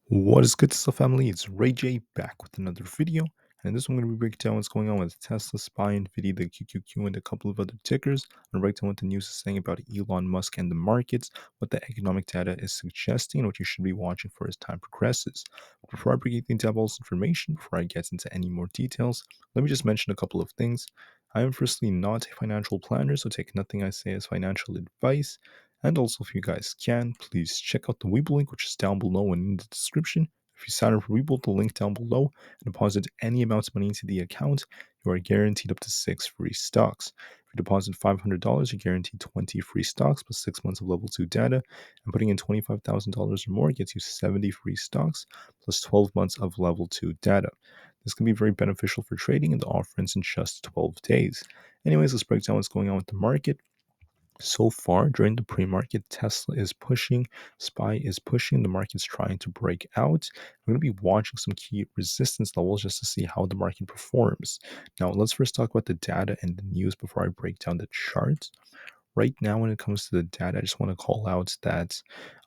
What is good, Tesla family? It's Ray J back with another video. And in this one, I'm going to be breaking down what's going on with Tesla, SPY, Nvda, the QQQ, and a couple of other tickers. I'm going to break down what the news is saying about Elon Musk and the markets, what the economic data is suggesting, and what you should be watching for as time progresses. Before I break into all this information, before I get into any more details, let me just mention a couple of things. I am firstly not a financial planner, so take nothing I say as financial advice. And also, if you guys can, please check out the Webull link, which is down below and in the description. If you sign up for Webull, the link down below, and deposit any amount of money into the account, you are guaranteed up to 6 free stocks. If you deposit $500, you're guaranteed 20 free stocks plus 6 months of level 2 data. And putting in $25,000 or more gets you 70 free stocks plus 12 months of level 2 data. This can be very beneficial for trading, and the offer ends in just 12 days. Anyways, let's break down what's going on with the market. So far, during the pre-market, Tesla is pushing, SPY is pushing, the market's trying to break out. We're going to be watching some key resistance levels just to see how the market performs. Now, let's first talk about the data and the news before I break down the charts. Right now, when it comes to the data, I just want to call out that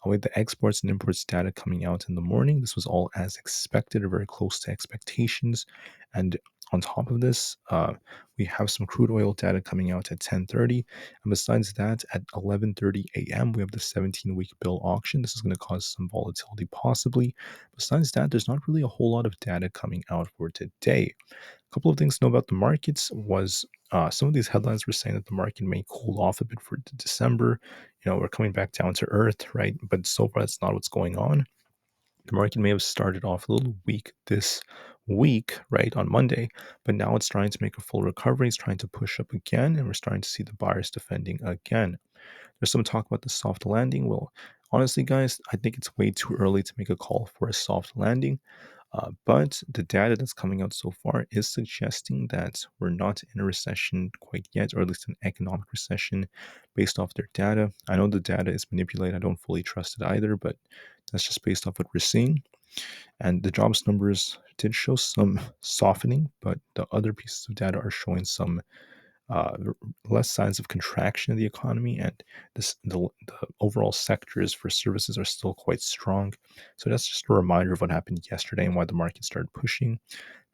with the exports and imports data coming out in the morning, this was all as expected or very close to expectations. And on top of this, we have some crude oil data coming out at 10:30, and besides that, at 11:30 a.m., we have the 17-week bill auction. This is going to cause some volatility, possibly. Besides that, there's not really a whole lot of data coming out for today. A couple of things to know about the markets was some of these headlines were saying that the market may cool off a bit for December. We're coming back down to earth, right? But so far, that's not what's going on. The market may have started off a little weak this week, right, on Monday, but now it's trying to make a full recovery. It's trying to push up again, and we're starting to see the buyers defending again. There's some talk about the soft landing. Well, honestly, guys, I think it's way too early to make a call for a soft landing. But the data that's coming out so far is suggesting that we're not in a recession quite yet, or at least an economic recession based off their data. I know the data is manipulated. I don't fully trust it either, but that's just based off what we're seeing. And the jobs numbers did show some softening, but the other pieces of data are showing some uh, less signs of contraction of the economy, and the overall sectors for services are still quite strong. So that's just a reminder of what happened yesterday and why the market started pushing.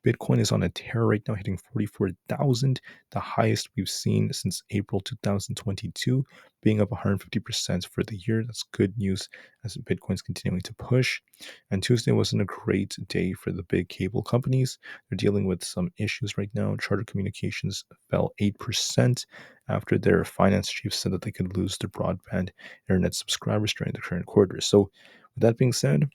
Bitcoin is on a tear right now, hitting 44,000, the highest we've seen since April 2022, being up 150% for the year. That's good news as Bitcoin's continuing to push. And Tuesday wasn't a great day for the big cable companies. They're dealing with some issues right now. Charter Communications fell 8% after their finance chief said that they could lose their broadband internet subscribers during the current quarter. So, with that being said,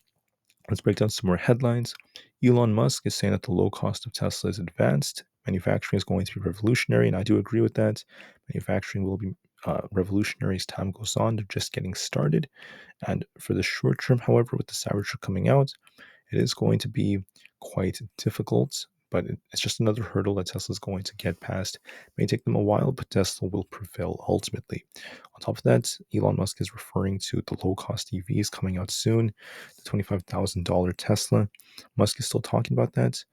let's break down some more headlines. Elon Musk is saying that the low cost of Tesla is advanced. Manufacturing is going to be revolutionary, and I do agree with that. Manufacturing will be revolutionary as time goes on. They're just getting started. And for the short term, however, with the Cybertruck coming out, it is going to be quite difficult, but it's just another hurdle that Tesla is going to get past. It may take them a while, but Tesla will prevail ultimately. On top of that, Elon Musk is referring to the low cost EVs coming out soon, the $25,000 Tesla. Musk is still talking about that.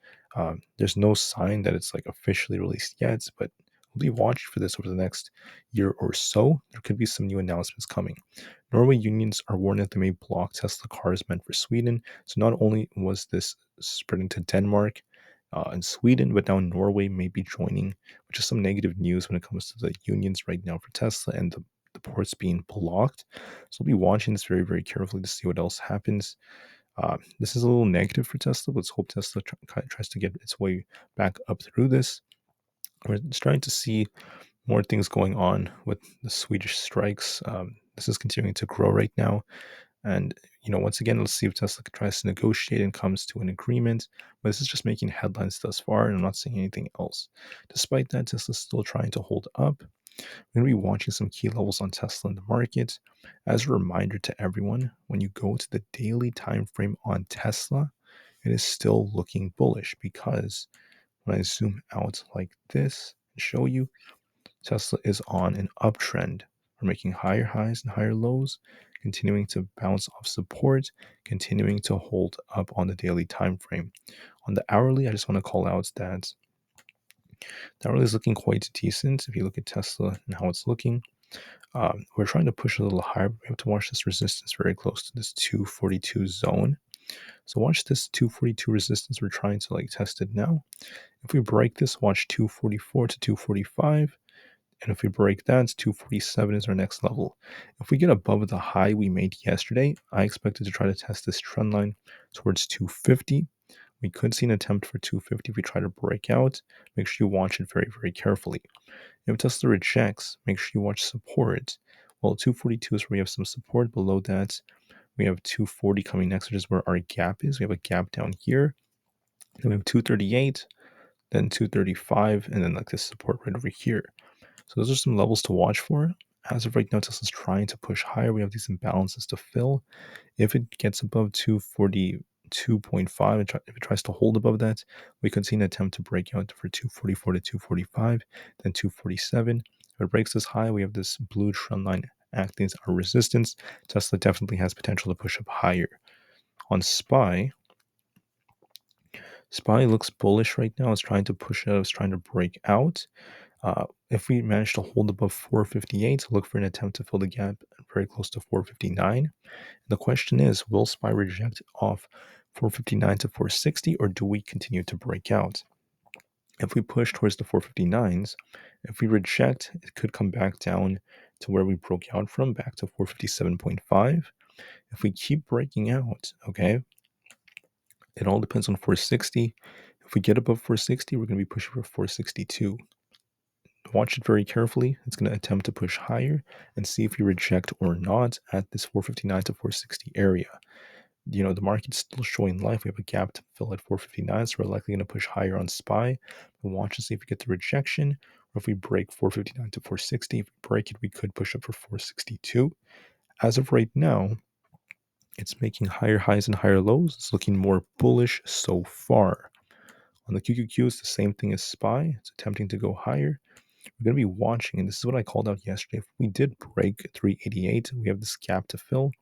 There's no sign that it's like officially released yet, but we'll be watching for this over the next year or so. There could be some new announcements coming. Norway unions are warning that they may block Tesla cars meant for Sweden. So not only was this spreading to Denmark and Sweden, but now Norway may be joining, which is some negative news when it comes to the unions right now for Tesla and the ports being blocked. So we'll be watching this very, very carefully to see what else happens. This is a little negative for Tesla. Let's hope Tesla tries to get its way back up through this. We're starting to see more things going on with the Swedish strikes. This is continuing to grow right now. And, once again, let's see if Tesla tries to negotiate and comes to an agreement. But this is just making headlines thus far, and I'm not saying anything else. Despite that, Tesla's still trying to hold up. We're going to be watching some key levels on Tesla in the market. As a reminder to everyone, when you go to the daily time frame on Tesla, it is still looking bullish because when I zoom out like this and show you, Tesla is on an uptrend. We're making higher highs and higher lows, continuing to bounce off support, continuing to hold up on the daily time frame. On the hourly, I just want to call out that the hourly is looking quite decent. If you look at Tesla and how it's looking, we're trying to push a little higher, but we have to watch this resistance very close to this 242 zone. So watch this 242 resistance. We're trying to test it now. If we break this, watch 244 to 245. And if we break that, 247 is our next level. If we get above the high we made yesterday, I expected to try to test this trend line towards 250. We could see an attempt for 250 if we try to break out. Make sure you watch it very, very carefully. If Tesla rejects, make sure you watch support. Well, 242 is where we have some support. Below that, we have 240 coming next, which is where our gap is. We have a gap down here. Then we have 238, then 235, and then this support right over here. So those are some levels to watch for. As of right now, Tesla's trying to push higher. We have these imbalances to fill. If it gets above 242.5, if it tries to hold above that, we could see an attempt to break out for 244 to 245, then 247. If it breaks this high, we have this blue trend line acting as our resistance. Tesla definitely has potential to push up higher. On SPY looks bullish right now. It's trying to push out. It's trying to break out. If we manage to hold above 458, look for an attempt to fill the gap very close to 459. The question is, will SPY reject off 459 to 460, or do we continue to break out? If we push towards the 459s, if we reject, it could come back down to where we broke out from, back to 457.5. If we keep breaking out, okay, it all depends on 460. If we get above 460, we're going to be pushing for 462. Watch it very carefully. It's going to attempt to push higher and see if we reject or not at this 459 to 460 area. The market's still showing life. We have a gap to fill at 459, so we're likely going to push higher on SPY. We'll watch and see if we get the rejection, or if we break 459 to 460. If we break it, we could push up for 462. As of right now, it's making higher highs and higher lows. It's looking more bullish so far. On the QQQ, it's the same thing as SPY. It's attempting to go higher. We're going to be watching, and this is what I called out yesterday. If we did break 388, we have this gap to fill.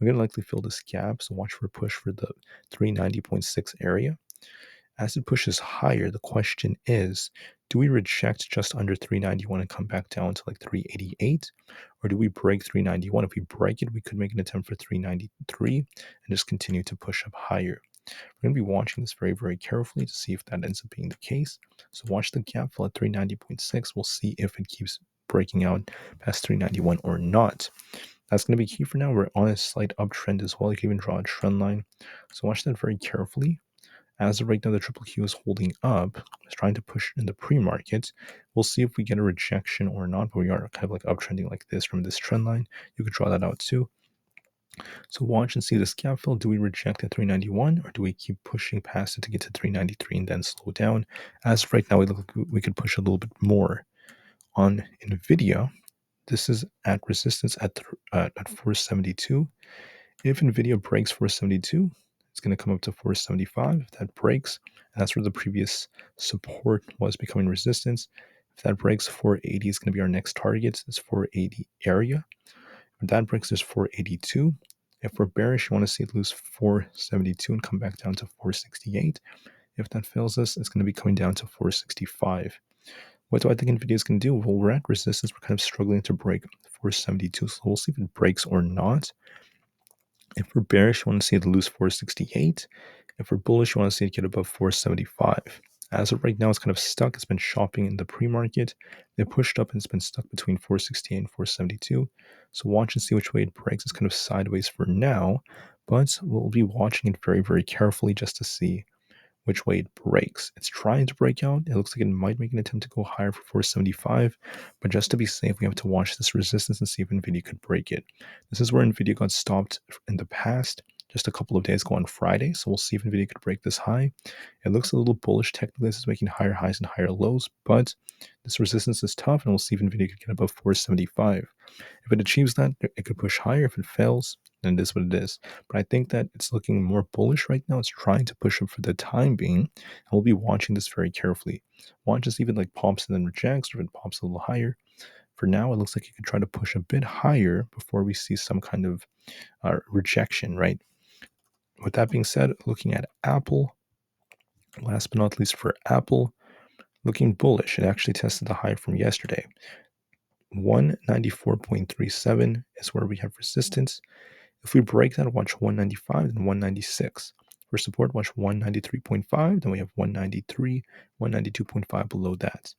We're going to likely fill this gap, so watch for a push for the 390.6 area. As it pushes higher, the question is, do we reject just under 391 and come back down to 388? Or do we break 391? If we break it, we could make an attempt for 393 and just continue to push up higher. We're going to be watching this very, very carefully to see if that ends up being the case. So watch the gap fill at 390.6. We'll see if it keeps breaking out past 391 or not. That's going to be key for now. We're on a slight uptrend as well. You can even draw a trend line. So watch that very carefully. As of right now, the triple Q is holding up. It's trying to push in the pre-market. We'll see if we get a rejection or not, but we are kind of uptrending like this from this trend line. You could draw that out too. So watch and see this gap fill. Do we reject at 391, or do we keep pushing past it to get to 393 and then slow down? As of right now, we look like we could push a little bit more. On Nvda, this is at resistance at 472. If Nvda breaks 472, it's going to come up to 475. If that breaks, and that's where the previous support was becoming resistance. If that breaks, 480 is going to be our next target. This 480 area. If that breaks, there's 482. If we're bearish, you want to see it lose 472 and come back down to 468. If that fails us, it's going to be coming down to 465. What do I think Nvidia is going to do? Well, we're at resistance. We're kind of struggling to break 472. So we'll see if it breaks or not. If we're bearish, you want to see it lose 468. If we're bullish, you want to see it get above 475. As of right now, it's kind of stuck. It's been shopping in the pre-market. It pushed up and it's been stuck between 468 and 472. So watch and see which way it breaks. It's kind of sideways for now, but we'll be watching it very, very carefully just to see which way it breaks. It's trying to break out. It looks like it might make an attempt to go higher for 475, but just to be safe, we have to watch this resistance and see if Nvidia could break it. This is where Nvidia got stopped in the past, just a couple of days ago on Friday, so we'll see if Nvidia could break this high. It looks a little bullish technically. This is making higher highs and higher lows, but this resistance is tough, and we'll see if Nvidia could get above 475. If it achieves that, it could push higher. If it fails, then it is what it is. But I think that it's looking more bullish right now. It's trying to push up for the time being, and we'll be watching this very carefully. Watch this even pops and then rejects, or if it pops a little higher. For now, it looks like it could try to push a bit higher before we see some kind of rejection, right? With that being said, looking at Aapl, last but not least for Aapl, looking bullish. It actually tested the high from yesterday. 194.37 is where we have resistance. If we break that, watch 195 and 196. For support, watch 193.5, then we have 193, 192.5 below that.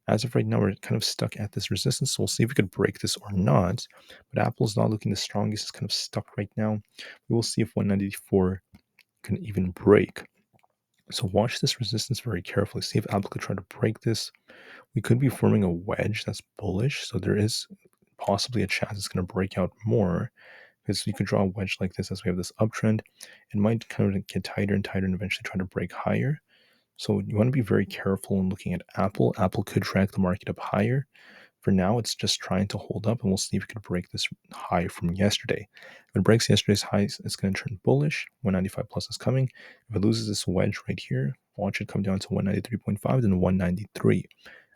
As of right now, we're kind of stuck at this resistance, so we'll see if we could break this or not. But Apple's not looking the strongest, it's kind of stuck right now. We will see if 194 can even break. So watch this resistance very carefully. See if Apple could try to break this. We could be forming a wedge that's bullish, so there is possibly a chance it's going to break out more, because you could draw a wedge like this as we have this uptrend. It might kind of get tighter and tighter and eventually try to break higher. So you want to be very careful in looking at Apple. Apple could drag the market up higher. For now, it's just trying to hold up, and we'll see if it can break this high from yesterday. If it breaks yesterday's highs, it's going to turn bullish. 195 plus is coming. If it loses this wedge right here, watch it come down to 193.5, then 193.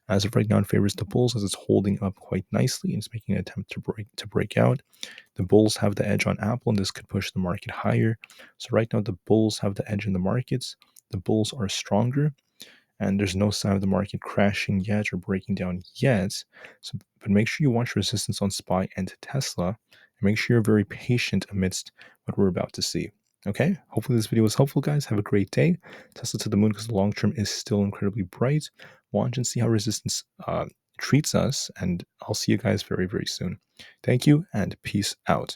As of right now, it favors the bulls as it's holding up quite nicely and it's making an attempt to break out. The bulls have the edge on Apple, and this could push the market higher. So right now, the bulls have the edge in the markets. The bulls are stronger, and there's no sign of the market crashing yet or breaking down yet. So, but make sure you watch resistance on SPY and Tesla, and make sure you're very patient amidst what we're about to see. Okay, hopefully this video was helpful, guys. Have a great day. Tesla to the moon, because the long term is still incredibly bright. Watch and see how resistance treats us, and I'll see you guys very, very soon. Thank you, and peace out.